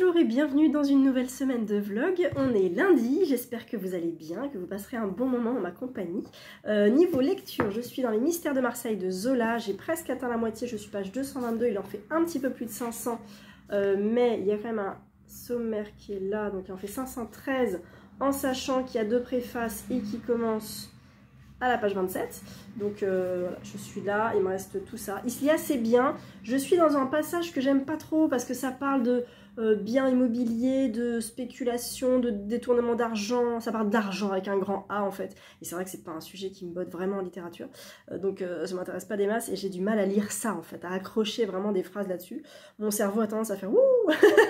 Bonjour et bienvenue dans une nouvelle semaine de vlog. On est lundi, j'espère que vous allez bien, que vous passerez un bon moment en ma compagnie. Niveau lecture, je suis dans les Mystères de Marseille de Zola, j'ai presque atteint la moitié, je suis page 222, il en fait un petit peu plus de 500, mais il y a quand même un sommaire qui est là, donc il en fait 513, en sachant qu'il y a deux préfaces et qui commence à la page 27. Donc voilà, je suis là, il me reste tout ça. Il se lit assez bien. Je suis dans un passage que j'aime pas trop parce que ça parle de biens immobiliers, de spéculation, de détournement d'argent. Ça parle d'argent avec un grand A en fait. Et c'est vrai que c'est pas un sujet qui me botte vraiment en littérature. Donc ça m'intéresse pas des masses et j'ai du mal à lire ça en fait, à accrocher vraiment des phrases là-dessus. Mon cerveau a tendance à faire wouh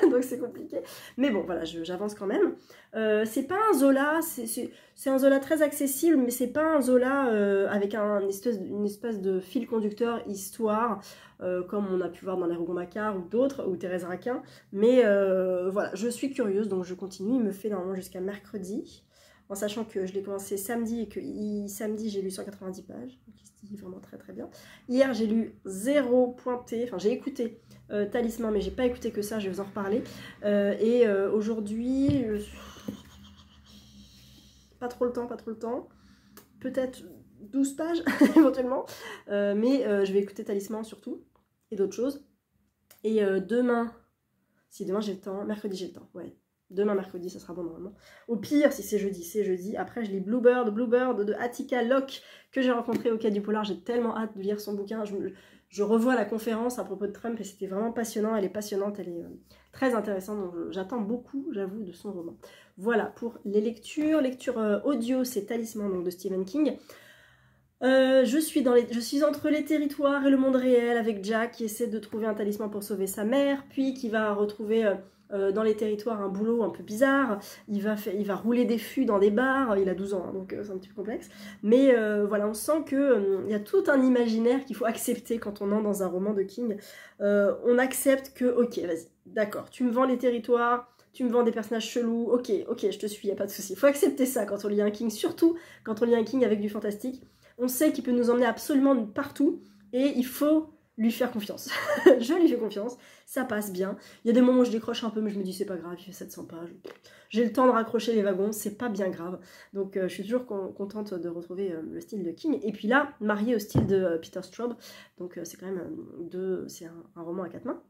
donc c'est compliqué. Mais bon voilà, j'avance quand même. C'est pas un Zola, c'est un Zola très accessible, mais c'est pas un Zola avec une espèce de fil conducteur histoire, comme on a pu voir dans Les Rougon-Macquart ou d'autres, ou Thérèse Raquin. Mais voilà, je suis curieuse, donc je continue. Il me fait normalement jusqu'à mercredi, en sachant que je l'ai commencé samedi et que samedi j'ai lu 190 pages, donc il se lit vraiment très très bien. Hier j'ai lu 0 pointé, enfin j'ai écouté Talisman, mais j'ai pas écouté que ça, je vais vous en reparler. Aujourd'hui, pas trop le temps, peut-être 12 pages éventuellement, mais je vais écouter Talisman surtout, et d'autres choses. Et demain, si demain j'ai le temps, mercredi j'ai le temps, ouais. Demain, mercredi, ça sera bon normalement. Au pire, si c'est jeudi, c'est jeudi. Après, je lis Bluebird de Attica Locke, que j'ai rencontré au Quai du Polar. J'ai tellement hâte de lire son bouquin. Je revois la conférence à propos de Trump et c'était vraiment passionnant. Elle est passionnante, elle est très intéressante. Donc j'attends beaucoup, j'avoue, de son roman. Voilà, pour les lectures. Lecture audio, c'est Talisman donc, de Stephen King. Je suis entre les territoires et le monde réel avec Jack qui essaie de trouver un talisman pour sauver sa mère, puis qui va retrouver dans les territoires un boulot un peu bizarre. Il va rouler des fûts dans des bars, il a 12 ans, hein, donc c'est un petit peu complexe. Mais voilà, on sent qu'il y a tout un imaginaire qu'il faut accepter quand on entre dans un roman de King. On accepte que, ok, vas-y, d'accord, tu me vends les territoires, tu me vends des personnages chelous, ok, je te suis, y a pas de souci. Il faut accepter ça quand on lit un King, surtout quand on lit un King avec du fantastique. On sait qu'il peut nous emmener absolument partout et il faut lui faire confiance. Je lui fais confiance, ça passe bien. Il y a des moments où je décroche un peu, mais je me dis c'est pas grave, il fait 700 pages. J'ai le temps de raccrocher les wagons, c'est pas bien grave. Donc je suis toujours contente de retrouver le style de King. Et puis là, marié au style de Peter Straub, donc c'est quand même c'est un roman à 4 mains.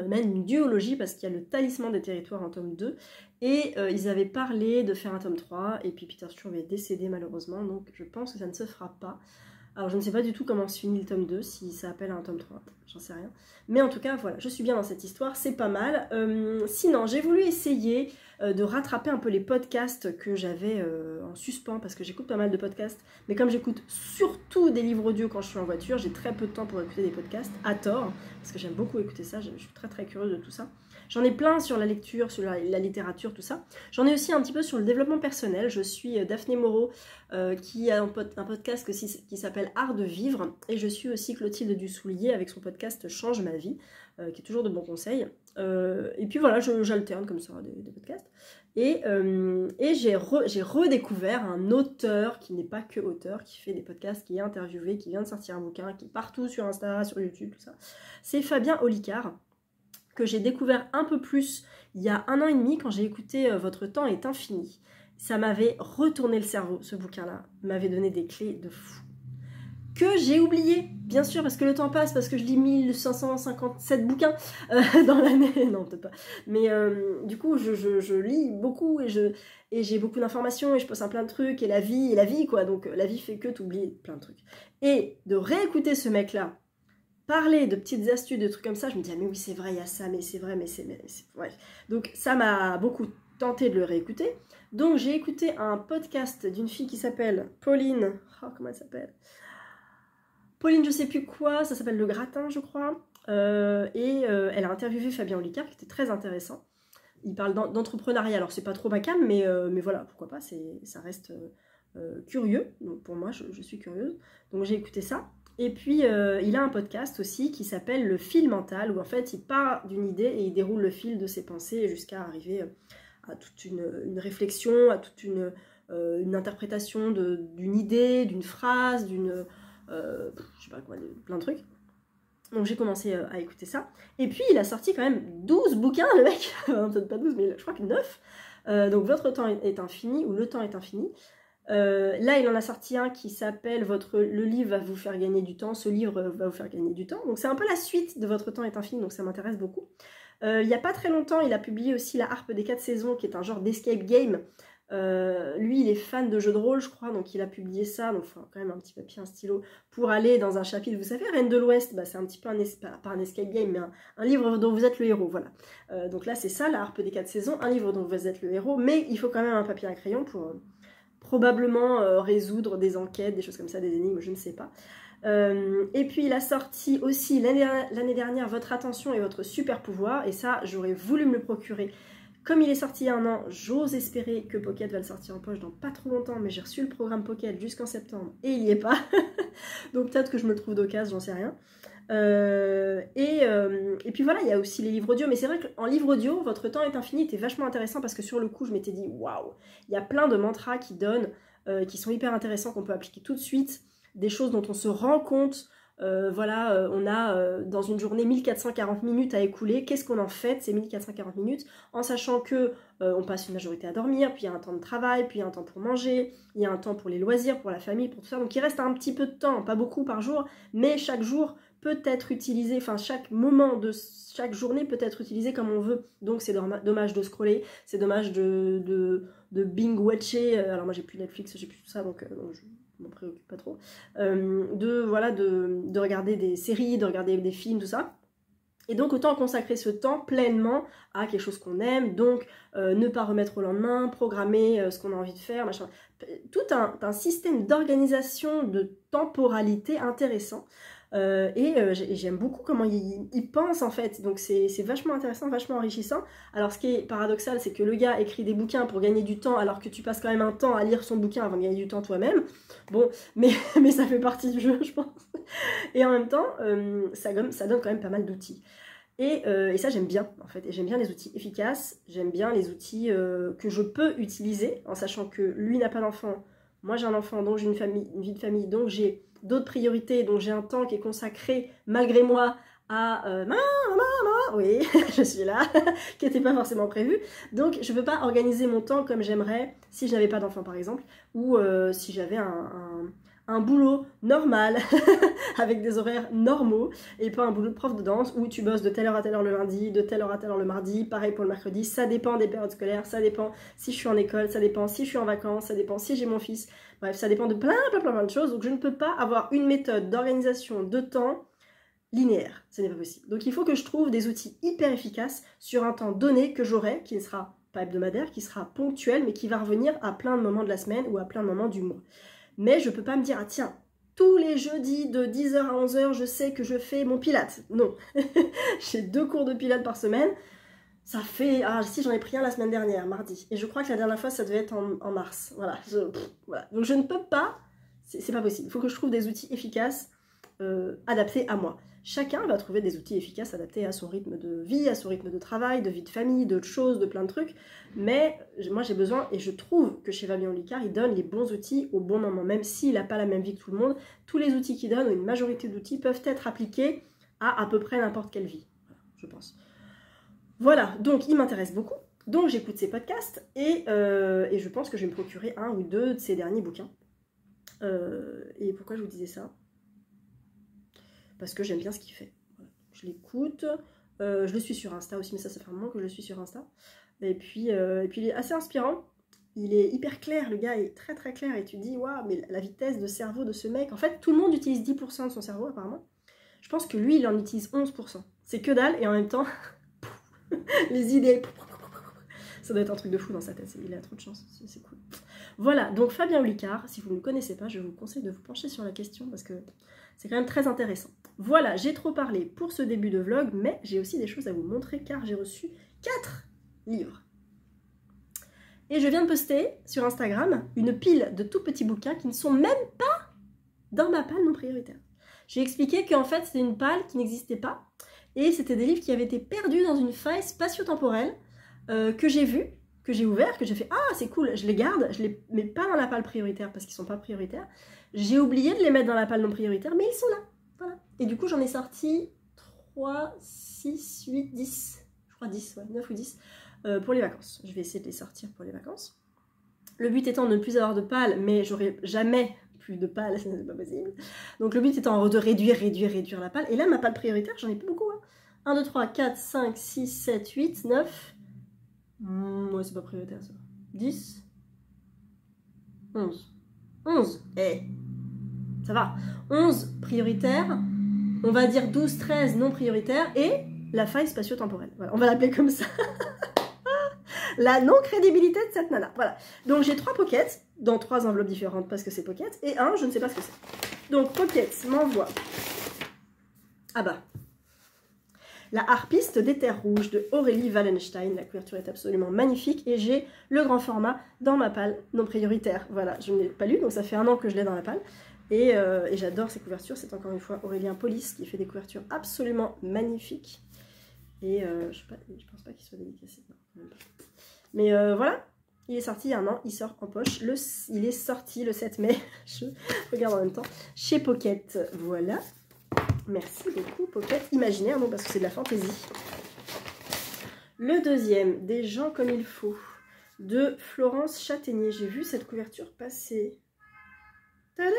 Même une duologie parce qu'il y a le Talisman des territoires en tome 2 et ils avaient parlé de faire un tome 3 et puis Peter Straub est décédé malheureusement donc je pense que ça ne se fera pas. Alors je ne sais pas du tout comment se finit le tome 2, si ça appelle à un tome 3, j'en sais rien. Mais en tout cas voilà, je suis bien dans cette histoire, c'est pas mal. Sinon j'ai voulu essayer de rattraper un peu les podcasts que j'avais en suspens parce que j'écoute pas mal de podcasts. Mais comme j'écoute surtout des livres audio quand je suis en voiture, j'ai très peu de temps pour écouter des podcasts, à tort, parce que j'aime beaucoup écouter ça, je suis très très curieuse de tout ça. J'en ai plein sur la lecture, sur la littérature, tout ça. J'en ai aussi un petit peu sur le développement personnel. Je suis Daphné Moreau qui a un podcast qui s'appelle Art de vivre. Et je suis aussi Clotilde Dussoulier avec son podcast Change ma vie, qui est toujours de bons conseils. Et puis voilà, j'alterne comme ça des podcasts. Et j'ai redécouvert un auteur qui n'est pas que auteur, qui fait des podcasts, qui est interviewé, qui vient de sortir un bouquin, qui est partout sur Insta, sur YouTube, tout ça. C'est Fabien Olicard, que j'ai découvert un peu plus il y a 1 an et demi quand j'ai écouté Votre temps est infini. Ça m'avait retourné le cerveau, ce bouquin-là. M'avait donné des clés de fou. Que j'ai oublié, bien sûr, parce que le temps passe, parce que je lis 1557 bouquins dans l'année. Non, peut-être pas. Mais du coup, je lis beaucoup et j'ai beaucoup d'informations et je poste plein de trucs. Et la vie, quoi. Donc la vie fait que t'oublies plein de trucs. Et de réécouter ce mec-là, parler de petites astuces, de trucs comme ça, je me dis, ah mais oui, c'est vrai, il y a ça, mais c'est vrai, mais c'est... Bref. Donc ça m'a beaucoup tenté de le réécouter. Donc j'ai écouté un podcast d'une fille qui s'appelle Pauline... Oh, comment elle s'appelle ? Pauline je sais plus quoi, ça s'appelle Le Gratin, je crois. Elle a interviewé Fabien Olicard, qui était très intéressant. Il parle d'entrepreneuriat, alors c'est pas trop ma came, mais voilà, pourquoi pas, ça reste curieux. Donc pour moi, je suis curieuse. Donc j'ai écouté ça. Et puis, il a un podcast aussi qui s'appelle Le fil mental, où en fait, il part d'une idée et il déroule le fil de ses pensées jusqu'à arriver à toute une réflexion, à toute une interprétation d'une idée, d'une phrase, je sais pas quoi, plein de trucs. Donc j'ai commencé à écouter ça. Et puis il a sorti quand même 12 bouquins, le mec. Peut-être pas 12, mais je crois que 9. Donc Votre temps est infini, ou Le temps est infini. Là il en a sorti un qui s'appelle Le livre va vous faire gagner du temps. Ce livre va vous faire gagner du temps. Donc c'est un peu la suite de Votre temps est infini, donc ça m'intéresse beaucoup. Il n'y a pas très longtemps, il a publié aussi La harpe des 4 saisons, qui est un genre d'escape game. Lui il est fan de jeux de rôle, je crois, donc il a publié ça, donc il faut quand même un petit papier, un stylo pour aller dans un chapitre. Vous savez, Reine de l'Ouest, bah, c'est un petit peu pas un escape game, mais un livre dont vous êtes le héros, voilà. Donc là c'est ça, La harpe des 4 saisons, un livre dont vous êtes le héros, mais il faut quand même un papier et un crayon pour probablement résoudre des enquêtes, des choses comme ça, des énigmes, je ne sais pas. Et puis il a sorti aussi l'année dernière Votre attention et votre super pouvoir, et ça j'aurais voulu me le procurer. Comme il est sorti il y a un an, j'ose espérer que Pocket va le sortir en poche dans pas trop longtemps, mais j'ai reçu le programme Pocket jusqu'en septembre et il n'y est pas. Donc peut-être que je me le trouve d'occasion, j'en sais rien. Et puis voilà, il y a aussi les livres audio, mais c'est vrai qu'en livre audio, Votre temps est infini était vachement intéressant parce que sur le coup, je m'étais dit waouh, il y a plein de mantras qui donnent, qui sont hyper intéressants, qu'on peut appliquer tout de suite, des choses dont on se rend compte. Voilà, on a dans une journée 1440 minutes à écouler. Qu'est-ce qu'on en fait de ces 1440 minutes, en sachant que on passe une majorité à dormir, puis il y a un temps de travail, puis il y a un temps pour manger, il y a un temps pour les loisirs, pour la famille, pour tout ça. Donc il reste un petit peu de temps, pas beaucoup par jour, mais chaque jour peut être utilisé, enfin chaque moment de chaque journée peut être utilisé comme on veut. Donc c'est dommage de scroller, c'est dommage de binge-watcher. Alors moi j'ai plus Netflix, j'ai plus tout ça, donc je m'en préoccupe pas trop, de regarder des séries, de regarder des films, tout ça. Et donc autant consacrer ce temps pleinement à quelque chose qu'on aime, donc ne pas remettre au lendemain, programmer ce qu'on a envie de faire, machin. Tout un système d'organisation, de temporalité intéressant. J'aime beaucoup comment il pense en fait, donc c'est vachement intéressant, vachement enrichissant. Alors ce qui est paradoxal, c'est que le gars écrit des bouquins pour gagner du temps, alors que tu passes quand même un temps à lire son bouquin avant de gagner du temps toi-même. Bon, mais ça fait partie du jeu, je pense. Et en même temps, ça donne quand même pas mal d'outils. Et ça j'aime bien en fait, et j'aime bien les outils efficaces, j'aime bien les outils que je peux utiliser, en sachant que lui n'a pas d'enfant, moi j'ai un enfant, donc j'ai une vie de famille, donc j'ai d'autres priorités, donc j'ai un temps qui est consacré malgré moi à maman, oui, je suis là, qui n'était pas forcément prévu, donc je ne peux pas organiser mon temps comme j'aimerais si je n'avais pas d'enfant par exemple, ou si j'avais un boulot normal, avec des horaires normaux, et pas un boulot de prof de danse où tu bosses de telle heure à telle heure le lundi, de telle heure à telle heure le mardi, pareil pour le mercredi. Ça dépend des périodes scolaires, ça dépend si je suis en école, ça dépend si je suis en vacances, ça dépend si j'ai mon fils, bref, ça dépend de plein de choses, donc je ne peux pas avoir une méthode d'organisation de temps linéaire, ce n'est pas possible. Donc il faut que je trouve des outils hyper efficaces sur un temps donné que j'aurai, qui ne sera pas hebdomadaire, qui sera ponctuel, mais qui va revenir à plein de moments de la semaine ou à plein de moments du mois. Mais je ne peux pas me dire, ah tiens, tous les jeudis de 10h à 11h, je sais que je fais mon pilates. Non, j'ai 2 cours de pilates par semaine. Ça fait, ah si j'en ai pris un la semaine dernière, mardi. Et je crois que la dernière fois, ça devait être en mars. Voilà, voilà. Donc je ne peux pas, c'est pas possible. Il faut que je trouve des outils efficaces adaptés à moi. Chacun va trouver des outils efficaces adaptés à son rythme de vie, à son rythme de travail, de vie de famille, d'autres choses, de plein de trucs. Mais moi j'ai besoin, et je trouve que chez Fabien Olicard, il donne les bons outils au bon moment. Même s'il n'a pas la même vie que tout le monde, tous les outils qu'il donne, ou une majorité d'outils, peuvent être appliqués à peu près n'importe quelle vie. Voilà, je pense. Voilà, donc il m'intéresse beaucoup. Donc j'écoute ses podcasts, et je pense que je vais me procurer 1 ou 2 de ses derniers bouquins. Et pourquoi je vous disais ça ? Parce que j'aime bien ce qu'il fait. Voilà. Je l'écoute, je le suis sur Insta aussi, mais ça fait un moment que je le suis sur Insta. Et puis il est assez inspirant, il est hyper clair, le gars est très très clair, et tu te dis, waouh, mais la vitesse de cerveau de ce mec, en fait tout le monde utilise 10% de son cerveau apparemment. Je pense que lui il en utilise 11%. C'est que dalle, et en même temps, les idées, ça doit être un truc de fou dans sa tête, il a trop de chance, c'est cool. Voilà, donc Fabien Olicard, si vous ne le connaissez pas, je vous conseille de vous pencher sur la question, parce que c'est quand même très intéressant. Voilà, j'ai trop parlé pour ce début de vlog, mais j'ai aussi des choses à vous montrer, car j'ai reçu 4 livres. Et je viens de poster sur Instagram une pile de tout petits bouquins qui ne sont même pas dans ma palle non prioritaire. J'ai expliqué qu'en fait c'était une palle qui n'existait pas, et c'était des livres qui avaient été perdus dans une faille spatio-temporelle que j'ai vue, que j'ai ouvert, que j'ai fait, ah c'est cool, je les garde, je les mets pas dans la palle prioritaire parce qu'ils sont pas prioritaires. J'ai oublié de les mettre dans la palle non prioritaire, mais ils sont là, voilà. Et du coup j'en ai sorti 3, 6, 8, 10. Je crois 10, ouais, 9 ou 10 pour les vacances. Je vais essayer de les sortir pour les vacances. Le but étant de ne plus avoir de pâles, mais j'aurai jamais plus de pâles, c'est pas possible. Donc le but étant de réduire la pâle. Et là, ma pâle prioritaire, j'en ai pas beaucoup. Hein. 1, 2, 3, 4, 5, 6, 7, 8, 9. Ouais, c'est pas prioritaire ça. 10. 11. 11. Eh, ça va. 11 prioritaires. On va dire 12, 13 non prioritaires. Et la faille spatio-temporelle. Voilà, on va l'appeler comme ça. La non-crédibilité de cette nana. Voilà. Donc j'ai 3 pockets dans 3 enveloppes différentes parce que c'est pocket. Et un, je ne sais pas ce que c'est. Donc pocket m'envoie. Ah bah. La harpiste des terres rouges de Aurélie Wallenstein. La couverture est absolument magnifique. Et j'ai le grand format dans ma palle non prioritaire. Voilà, je ne l'ai pas lu, donc ça fait 1 an que je l'ai dans la palle. Et j'adore ces couvertures. C'est encore une fois Aurélien Polis qui fait des couvertures absolument magnifiques. Et je pense pas qu'il soit dédicacé. Non, même pas. Mais voilà, il est sorti il y a 1 an, il sort en poche. Il est sorti le 7 mai, je regarde en même temps, chez Pocket. Voilà, merci beaucoup Pocket. Imaginaire, non, parce que c'est de la fantaisie. Le deuxième, Des gens comme il faut, de Florence Châtaignier. J'ai vu cette couverture passer. Tadada,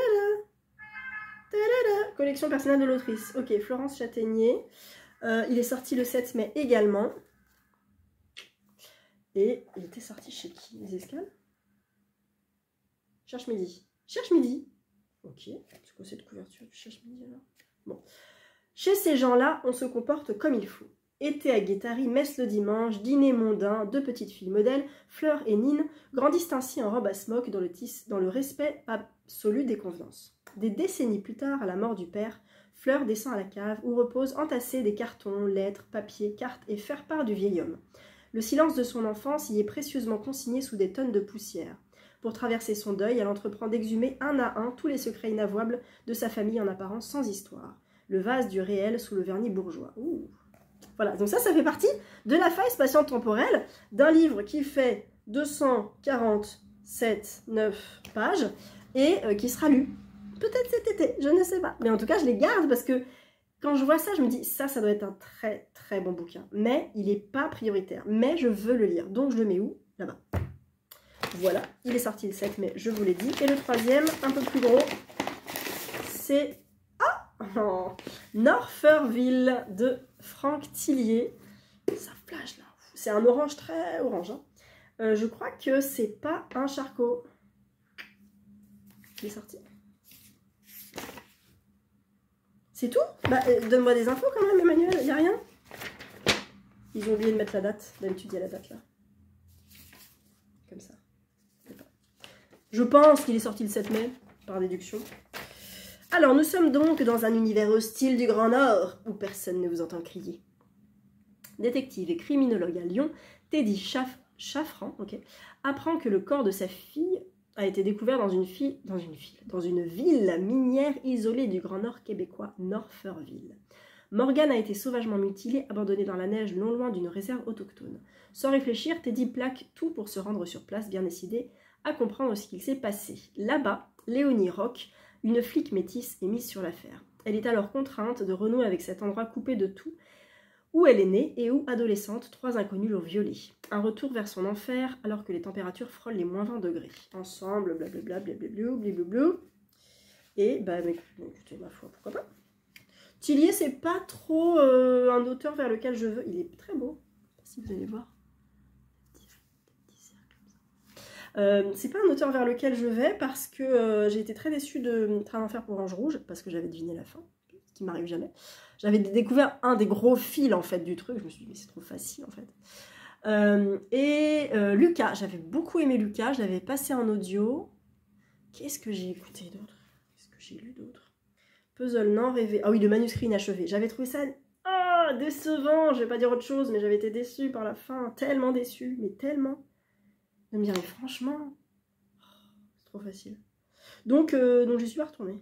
tadada. Collection personnelle de l'autrice. Ok, Florence Châtaignier. Il est sorti le 7 mai également. Et il était sorti chez qui? Les Escales? Cherche Midi. Cherche Midi. Ok. C'est quoi cette couverture du Cherche Midi alors? Bon. Chez ces gens-là, on se comporte comme il faut. Été à Guétari, messe le dimanche, dîner mondain, 2 petites filles modèles, Fleur et Nine, grandissent ainsi en robe à smock dans le respect absolu des convenances. Des décennies plus tard, à la mort du père, Fleur descend à la cave où reposent entassés des cartons, lettres, papiers, cartes et faire-part du vieil homme. Le silence de son enfance y est précieusement consigné sous des tonnes de poussière. Pour traverser son deuil, elle entreprend d'exhumer un à un tous les secrets inavouables de sa famille en apparence sans histoire. Le vase du réel sous le vernis bourgeois. Ouh. Voilà, donc ça fait partie de la faille spatio-temporelle d'un livre qui fait 247,9 pages et qui sera lu. Peut-être cet été, je ne sais pas. Mais en tout cas, je les garde parce que quand je vois ça, je me dis, ça doit être un très très bon bouquin. Mais il n'est pas prioritaire. Mais je veux le lire. Donc je le mets où? Là-bas. Voilà, il est sorti le 7 mai, je vous l'ai dit. Et le troisième, un peu plus gros, c'est Norferville de Franck Tillier. Ça flash là. C'est un orange très orange. Hein. Je crois que c'est pas un charcot. Il est sorti. C'est tout? Bah, donne-moi des infos quand même, Emmanuel. Il n'y a rien? Ils ont oublié de mettre la date. D'habitude, il y a la date là. Comme ça. Je pense qu'il est sorti le 7 mai, par déduction. Alors, nous sommes donc dans un univers hostile du Grand Nord, où personne ne vous entend crier. Détective et criminologue à Lyon, Teddy Chaffran apprend que le corps de sa fille a été découvert dans une ville minière isolée du Grand Nord québécois, Norferville. Morgan a été sauvagement mutilée, abandonnée dans la neige non loin d'une réserve autochtone. Sans réfléchir, Teddy plaque tout pour se rendre sur place, bien décidé à comprendre ce qu'il s'est passé. Là-bas, Léonie Rock, une flic métisse, est mise sur l'affaire. Elle est alors contrainte de renouer avec cet endroit coupé de tout, où elle est née et où, adolescente, 3 inconnus l'ont violée. Un retour vers son enfer alors que les températures frôlent les -20 degrés. Ensemble, blablabla, blablabla, blablabla. Et, bah, écoutez, ma foi, pourquoi pas. Tillier, c'est pas trop un auteur vers lequel je veux. Il est très beau, si vous allez voir. C'est pas un auteur vers lequel je vais parce que j'ai été très déçue de Train d'enfer pour Ange Rouge parce que j'avais deviné la fin, ce qui m'arrive jamais. J'avais découvert un des gros fils en fait du truc, je me suis dit mais c'est trop facile en fait. Lucas, j'avais beaucoup aimé Lucas, je l'avais passé en audio. Qu'est-ce que j'ai écouté d'autre? Qu'est-ce que j'ai lu d'autre? Puzzle non rêvé. Ah oui, le manuscrit inachevé. J'avais trouvé ça décevant, je vais pas dire autre chose, mais j'avais été déçue par la fin, tellement déçue, mais tellement. De me dire, mais franchement, c'est trop facile. Donc j'y suis pas retournée.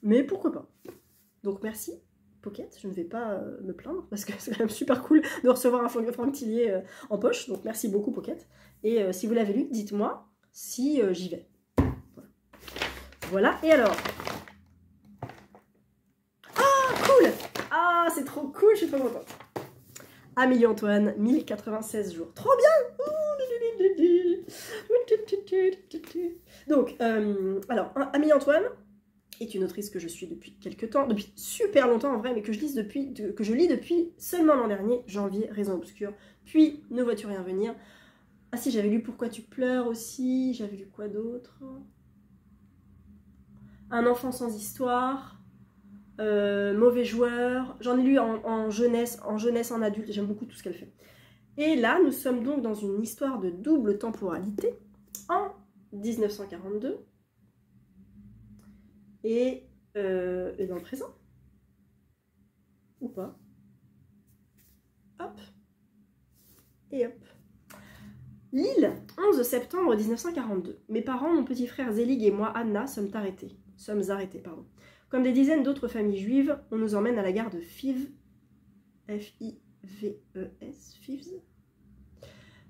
Mais pourquoi pas. Donc merci, Pocket. Je ne vais pas me plaindre parce que c'est quand même super cool de recevoir un Franck Tillier en poche. Donc merci beaucoup, Pocket. Et si vous l'avez lu, dites-moi si j'y vais. Voilà. Et alors? Ah, cool! Ah, Ah, c'est trop cool, je suis trop contente. Amélie-Antoine, 1096 jours. Trop bien. Donc, alors, Amélie-Antoine est une autrice que je suis depuis quelques temps, depuis super longtemps en vrai, mais que je lis depuis seulement l'an dernier, janvier, Raison obscure, puis Ne vois-tu rien venir. Ah si, j'avais lu Pourquoi tu pleures aussi, j'avais lu quoi d'autre? Un enfant sans histoire, Mauvais joueur, j'en ai lu en jeunesse, en adulte, j'aime beaucoup tout ce qu'elle fait. Et là, nous sommes donc dans une histoire de double temporalité, en 1942, et dans le présent. Ou pas. Hop. Et hop. Lille, 11 septembre 1942. Mes parents, mon petit frère Zelig et moi, Anna, sommes arrêtés. Comme des dizaines d'autres familles juives, on nous emmène à la gare de Fives, F-I-V-E-S, Fives,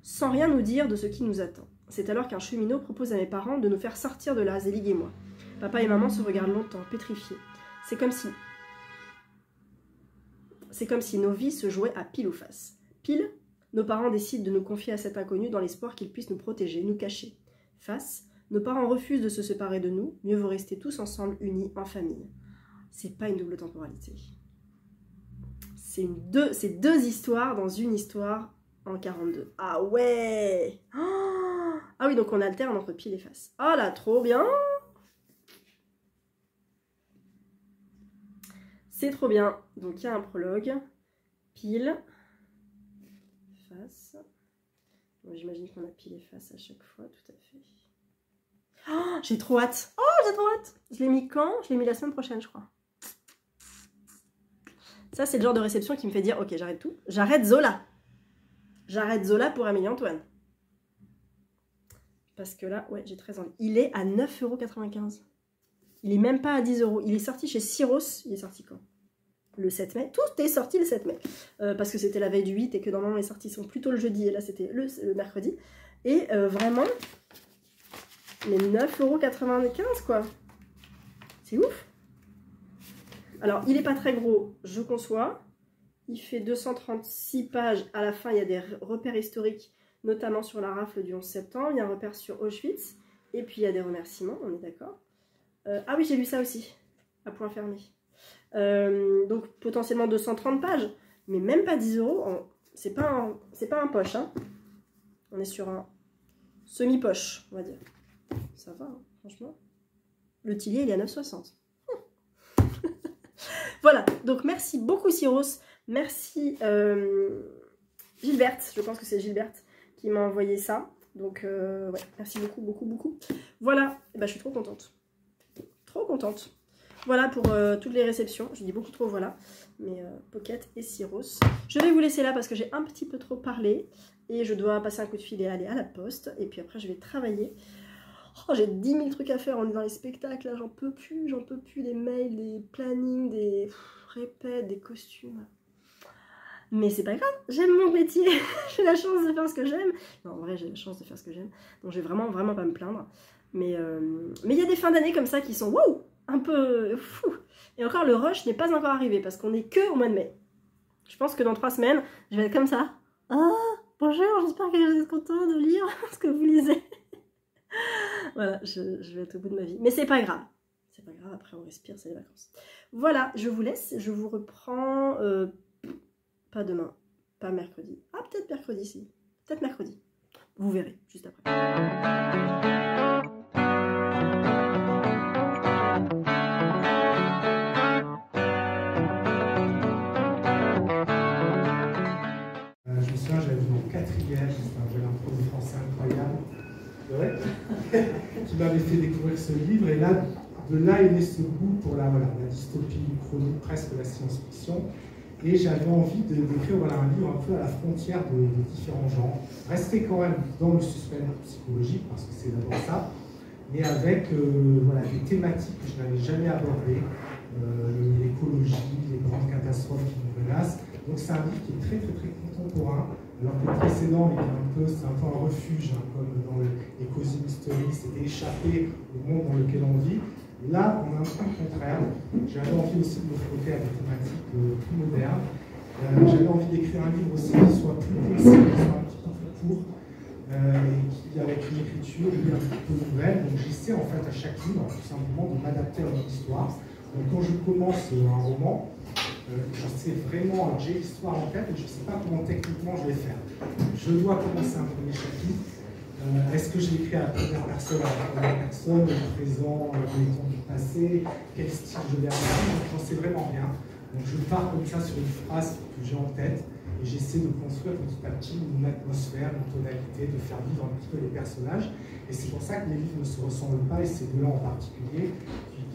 sans rien nous dire de ce qui nous attend. C'est alors qu'un cheminot propose à mes parents de nous faire sortir de là, Zelig et moi. Papa et maman se regardent longtemps, pétrifiés. C'est comme si nos vies se jouaient à pile ou face. Pile, nos parents décident de nous confier à cet inconnu dans l'espoir qu'il puisse nous protéger, nous cacher. Face, nos parents refusent de se séparer de nous, mieux vaut rester tous ensemble, unis, en famille. C'est pas une double temporalité. C'est deux histoires dans une histoire en 42. Ah ouais! Ah oui, donc on alterne entre pile et face. Ah là, trop bien! C'est trop bien. Donc il y a un prologue, pile, face. Bon, j'imagine qu'on a pile et face à chaque fois, tout à fait. Oh, j'ai trop hâte. Oh, j'ai trop hâte. Je l'ai mis quand? Je l'ai mis la semaine prochaine, je crois. Ça, c'est le genre de réception qui me fait dire, ok, j'arrête tout. J'arrête Zola. J'arrête Zola pour Amélie-Antoine. Parce que là, ouais, j'ai très envie. Il est à 9,95 €. Il est même pas à 10 €. Il est sorti chez Syros. Il est sorti quand? Le 7 mai. Tout est sorti le 7 mai. Parce que c'était la veille du 8 et que normalement les sorties sont plutôt le jeudi. Et là, c'était le mercredi. Et vraiment, mais 9,95 € quoi. C'est ouf. Alors, il n'est pas très gros, je conçois. Il fait 236 pages. À la fin, il y a des repères historiques, notamment sur la rafle du 11 septembre. Il y a un repère sur Auschwitz. Et puis, il y a des remerciements, on est d'accord. Ah oui, j'ai lu ça aussi, à point fermé. Donc, potentiellement 230 pages, mais même pas 10 €. C'est pas un poche, hein. On est sur un semi-poche, on va dire. Ça va, hein, franchement. Le Tillier, il est à 9,60 €. Voilà, donc merci beaucoup Syros. Merci Gilberte, je pense que c'est Gilberte qui m'a envoyé ça. Donc ouais, merci beaucoup, beaucoup, beaucoup. Voilà, et ben, je suis trop contente. Trop contente. Voilà pour toutes les réceptions. Je dis beaucoup trop voilà. Mais Pocket et Syros. Je vais vous laisser là parce que j'ai un petit peu trop parlé. Et je dois passer un coup de fil et aller à la poste. Et puis après je vais travailler. Oh, j'ai 10 000 trucs à faire, on est dans les spectacles, là, j'en peux plus, des mails, des plannings, des répètes, des costumes. Mais c'est pas grave, j'aime mon métier, j'ai la chance de faire ce que j'aime. Non, en vrai, j'ai la chance de faire ce que j'aime, donc je vais vraiment, vraiment pas me plaindre. Mais il y a des fins d'année comme ça qui sont, wow, un peu fou. Et encore, le rush n'est pas encore arrivé, parce qu'on est que au mois de mai. Je pense que dans 3 semaines, je vais être comme ça. Ah, bonjour, j'espère que vous êtes content de lire ce que vous lisez. Voilà, je vais être au bout de ma vie. Mais c'est pas grave. C'est pas grave, après on respire, c'est les vacances. Voilà, je vous laisse. Je vous reprends pas demain, pas mercredi. Ah, peut-être mercredi, si. Peut-être mercredi. Vous verrez, juste après. Je me souviens, j'avais vu mon 4e, j'avais un prof de français incroyable. Ouais. Qui m'avait fait découvrir ce livre, et là, de là est né ce goût pour la dystopie chronique, presque la science-fiction, et j'avais envie d'écrire un livre un peu à la frontière de différents genres, rester quand même dans le suspense psychologique, parce que c'est d'abord ça, mais avec des thématiques que je n'avais jamais abordées, l'écologie, les grandes catastrophes qui nous menacent. Donc c'est un livre qui est très très très contemporain, alors que le précédent c'est un peu un refuge, hein, comme dans les Cosy Mystery, c'était échappé au monde dans lequel on vit. Là, on a un peu le contraire. J'avais envie aussi de me frotter à des thématiques plus modernes. J'avais envie d'écrire un livre aussi qui soit plus concis, qui soit un petit peu plus court, et qui, avec une écriture, un petit peu nouvelle. Donc j'essaie en fait à chaque livre, tout simplement, de m'adapter à mon histoire. Donc quand je commence un roman, je sais vraiment, j'ai l'histoire en tête et je ne sais pas comment techniquement je vais faire. Je dois commencer un premier chapitre. Est-ce que je l'écris à la première personne, au présent, les temps du passé, quel style je vais avoir, j'en sais vraiment rien. Donc je pars comme ça sur une phrase que j'ai en tête et j'essaie de construire petit à petit une atmosphère, une tonalité, de faire vivre un petit peu les personnages. Et c'est pour ça que les livres ne se ressemblent pas, et ces deux-là en particulier,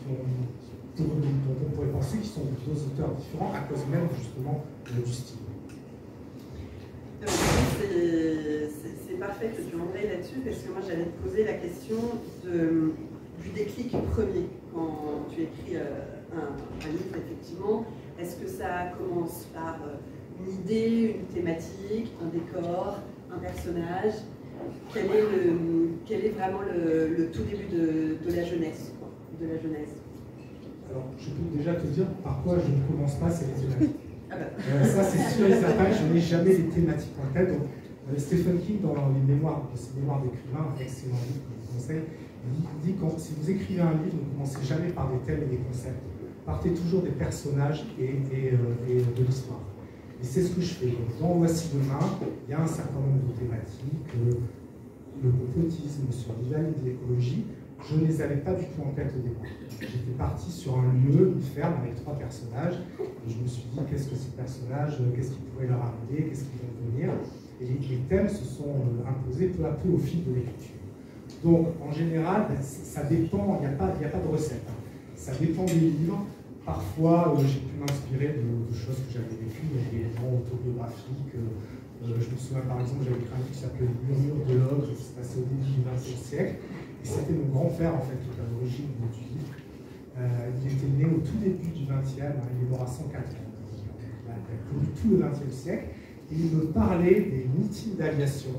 dont on pourrait penser qu'ils sont deux auteurs différents à cause même justement du style. C'est parfait que tu embrayes là-dessus, parce que moi j'allais te poser la question du déclic premier quand tu écris un livre, effectivement. Est-ce que ça commence par une idée, une thématique, un décor, un personnage? Quel est vraiment le tout début de la jeunesse, quoi, de la genèse? Alors, je peux déjà te dire par quoi je ne commence pas, c'est les thématiques. Ah bah. Ça, c'est sûr et certain, je n'ai jamais les thématiques en tête. Donc, Stephen King, dans ses mémoires d'écrivain, un excellent livre que je vous conseille, il dit que si vous écrivez un livre, ne commencez jamais par des thèmes et des concepts. Partez toujours des personnages et de l'histoire. Et c'est ce que je fais. Donc, dans Voici demain, il y a un certain nombre de thématiques, le complotisme, sur l'humanité, l'écologie. Je ne les avais pas du tout en tête au départ. J'étais parti sur un lieu, une ferme avec 3 personnages, et je me suis dit qu'est-ce que ces personnages, qu'est-ce qui pourrait leur arriver, qu'est-ce qu'ils vont devenir. Et les thèmes se sont imposés peu à peu au fil de l'écriture. Donc en général, ça dépend, il n'y a pas de recette. Hein. Ça dépend des livres. Parfois, j'ai pu m'inspirer de choses que j'avais vécues, des éléments autobiographiques. Je me souviens par exemple, j'avais écrit un livre qui s'appelait Le murmure de l'ogre, qui se passait au début du XXe siècle. Et c'était mon grand-père en fait qui était à l'origine du livre. Il était né au tout début du XXe, hein, il est mort à 104 ans. Il a connu tout le XXe siècle. Et il me parlait des meetings d'aviation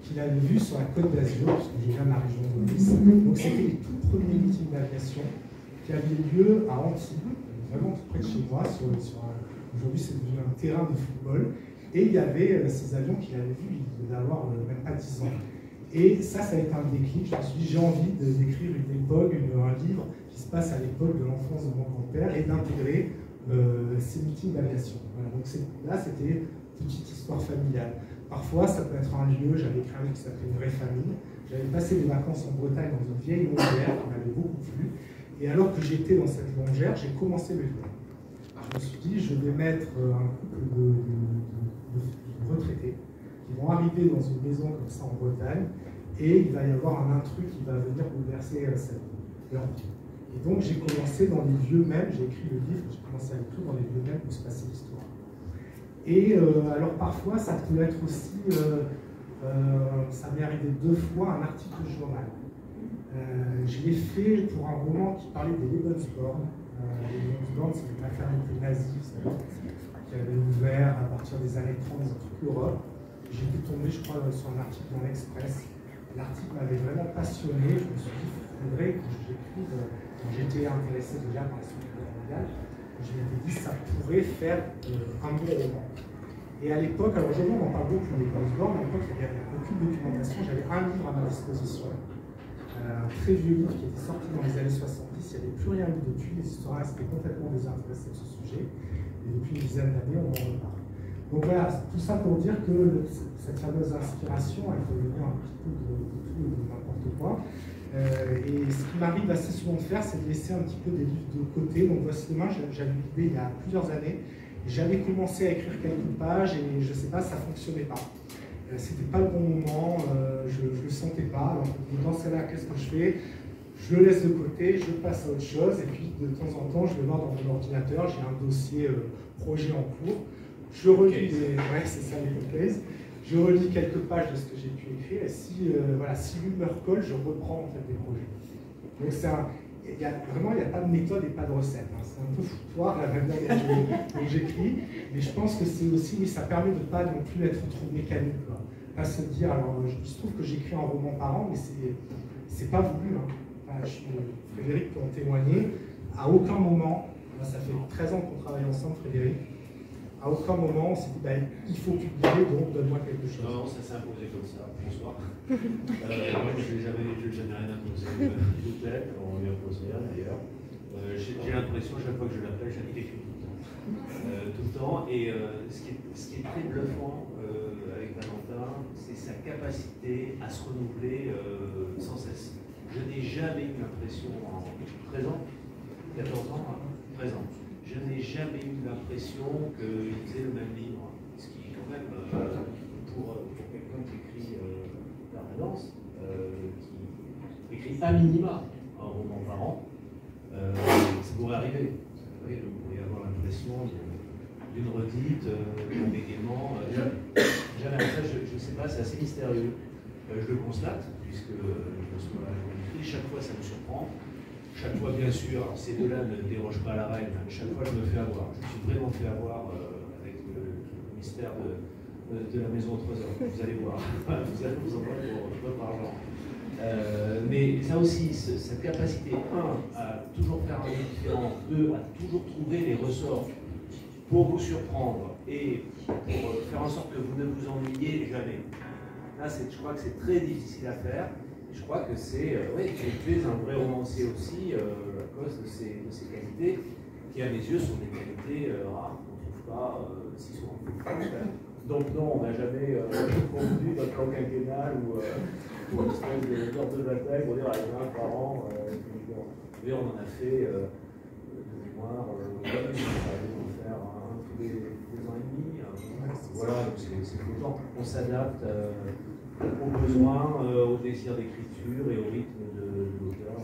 qu'il avait vus sur la Côte d'Azur, parce que je viens de la région de Nice. Donc c'était les tout premiers meetings d'aviation qui avaient lieu à Antibes, vraiment tout près de chez moi. Aujourd'hui c'est devenu un terrain de football. Et il y avait ces avions qu'il avait vus, il devait avoir même pas 10 ans. Et ça a été un déclic. Je me suis dit, j'ai envie d'écrire une époque, un livre qui se passe à l'époque de l'enfance de mon grand-père et d'intégrer ces meetings d'aviation. Voilà, donc là, c'était une petite histoire familiale. Parfois, ça peut être un lieu, j'avais écrit un livre qui s'appelait Une vraie famille. J'avais passé des vacances en Bretagne dans une vieille longère qui m'avait beaucoup plu. Et alors que j'étais dans cette longère, j'ai commencé le livre. Je me suis dit, je vais mettre un couple de retraités qui vont arriver dans une maison comme ça en Bretagne, et il va y avoir un intrus qui va venir bouleverser leur vie. Et donc j'ai commencé dans les lieux mêmes, j'ai écrit le livre, j'ai commencé à écrire dans les lieux mêmes où se passait l'histoire. Et alors parfois ça peut être aussi, ça m'est arrivé 2 fois, un article de journal. Je l'ai fait pour un roman qui parlait des Lebensborn. Les Lebensborn, c'est une maternité nazie, vous savez, qui avait ouvert à partir des années 30 dans toute l'Europe. J'ai pu tomber, je crois, sur un article dans l'Express. L'article m'avait vraiment passionné. Je me suis dit, il faudrait que j'écrive. J'étais intéressé déjà par la Seconde Guerre mondiale. Je m'étais dit, ça pourrait faire un bon roman. Et à l'époque, alors aujourd'hui on en parle beaucoup des Lebensborn, mais à l'époque il n'y avait aucune documentation. J'avais un livre à ma disposition, un très vieux livre qui était sorti dans les années 70. Il n'y avait plus rien eu depuis. Les historiens s'étaient complètement désintéressés de ce sujet. Et depuis une dizaine d'années, on en reparle. Donc voilà, tout ça pour dire que cette fameuse inspiration, elle peut venir un petit peu de tout et de n'importe quoi. Et ce qui m'arrive assez souvent de faire, c'est de laisser un petit peu des livres de côté. Donc Voici demain, j'avais une idée il y a plusieurs années. J'avais commencé à écrire quelques pages et je ne sais pas, ça ne fonctionnait pas. C'était pas le bon moment, je ne le sentais pas. Donc dans celle-là, qu'est-ce que je fais? Je le laisse de côté, je passe à autre chose. Et puis de temps en temps, je vais voir dans mon ordinateur, j'ai un dossier projet en cours. Je relis c'est ça l'hypothèse. Je relis quelques pages de ce que j'ai pu écrire et si l'humeur colle, je reprends en fait des projets. Donc il n'y a pas de méthode et pas de recette. Hein. C'est un peu foutoir la manière dont j'écris, mais je pense que c'est aussi, mais ça permet de ne pas non plus être trop mécanique. Quoi. Pas se dire, alors il se trouve que j'écris un roman par an, mais c'est pas voulu. Hein. Frédéric qui ont témoigné, à aucun moment, moi, ça fait 13 ans qu'on travaille ensemble, Frédéric, à aucun moment on s'est dit bah, il faut publier, donc donne-moi quelque chose. Non, ça s'est imposé comme ça. Bonsoir. Moi, je n'ai jamais rien imposé du tel, on lui impose rien d'ailleurs. J'ai l'impression, chaque fois que je l'appelle, il écrit tout le temps. Tout le temps. Et ce qui est très bluffant avec Valentin, c'est sa capacité à se renouveler sans cesse. Je n'ai jamais eu l'impression, en 13 ans, 14 ans, hein, 13 ans, je n'ai jamais eu l'impression qu'il faisait le même livre. Ce qui est quand même, pour quelqu'un qui écrit permanence, qui écrit à minima un roman par an, ça pourrait arriver. Vous voyez, vous pourriez avoir l'impression d'une redite, d'un bégaiement. Jamais ça, je ne sais pas, c'est assez mystérieux. Je le constate, puisque chaque fois ça me surprend. Chaque fois, bien sûr, ces deux-là ne dérogent pas à la règle, chaque fois je me fais avoir. Je me suis vraiment fait avoir avec le mystère de la maison au trésor. Vous allez voir, vous allez vous en voir pour votre argent. Mais ça aussi, cette capacité, à toujours faire un livre différent, à toujours trouver les ressorts pour vous surprendre et pour faire en sorte que vous ne vous ennuyiez jamais. Là, je crois que c'est très difficile à faire. Je crois que c'est un vrai romancier aussi à cause de ses qualités, qui à mes yeux sont des qualités rares qu'on ne trouve pas si souvent. Donc non, on n'a jamais convenu notre plan quinquennal ou une espèce d'ordre de bataille pour dire allez, 20 par an. Mais on en a fait de mémoire, on va faire tous les ans et demi. Voilà, c'est tout le temps. On s'adapte aux besoins, au désir d'écriture et au rythme de l'auteur.